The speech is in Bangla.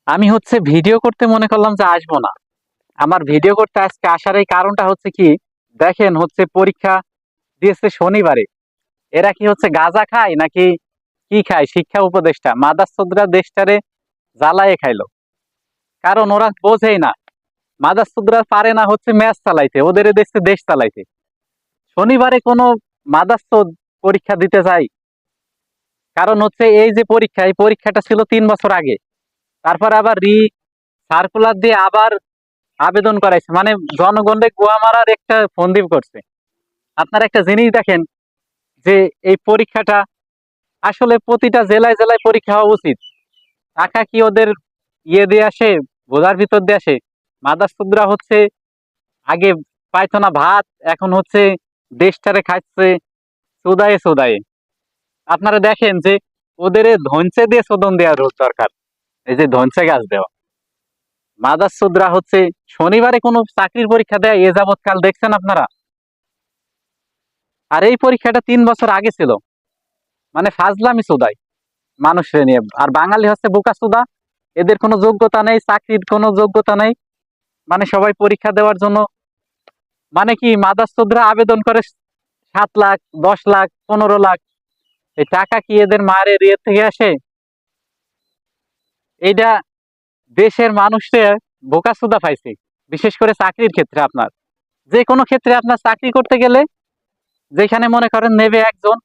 আমি ভিডিও করতে মনে করলাম যে আসবো না। আমার ভিডিও করতে আজকে আসার এই কারণটা কি, দেখেন পরীক্ষা দিয়েছে শনিবারে। এরা কি গাঁজা খায় নাকি কি খায়? শিক্ষা উপদেষ্টা মাদারচোদরা দেশটারে জ্বালায়ে খাইলো। কারণ ওরা বোঝেই না, মাদারচোদরা পারে না ম্যাচ চালাইতে, ওদের দেশে দেশ চালাইতে। শনিবারে কোনো মাদারচোদ পরীক্ষা দিতে যায়? কারণ এই যে পরীক্ষা, এই পরীক্ষাটা ছিল 3 বছর আগে। তারপর আবার সার্কুলার দিয়ে আবার আবেদন করাইছে, মানে জনগণকে গোয়া মারার একটা ফন্দি করছে। আপনারা একটা জিনিস দেখেন যে এই পরীক্ষাটা আসলে প্রতিটা জেলায় জেলায় পরীক্ষা হওয়া উচিত। টাকা কি ওদের দিয়ে আসে, বোঝার ভিতর দিয়ে আসে? মাদারচোদরা আগে পাইতো না ভাত, এখন দেশটারে খাচ্ছে চোদায়ে চোদায়ে। আপনারা দেখেন যে ওদের ধনচে দিয়ে শোধন দেওয়ার দরকার, এই যে ধনচে গাছ দেওয়া। মাদারচোদরা শনিবারে কোনো চাকরির পরীক্ষা দেয় এ যাবৎকাল দেখছেন আপনারা? আর এই পরীক্ষাটা 3 বছর আগে ছিল। মানে ফাজলামি চোদাই মানুষের নিয়ে। আর বাঙালি বোকা চোদা, এদের কোনো যোগ্যতা নেই, চাকরির কোনো যোগ্যতা নেই, মানে সবাই পরীক্ষা দেওয়ার জন্য। মানে কি মাদারচোদরা আবেদন করে 7 লাখ, 10 লাখ, 15 লাখ। এই টাকা কি এদের মায়ের ইয়ে থেকে আসে? এইটা দেশের মানুষের বোকাচোদা পাইছে। বিশেষ করে চাকরির ক্ষেত্রে, আপনার যে কোনো ক্ষেত্রে আপনার চাকরি করতে গেলে যেখানে মনে করেন নেবে একজন,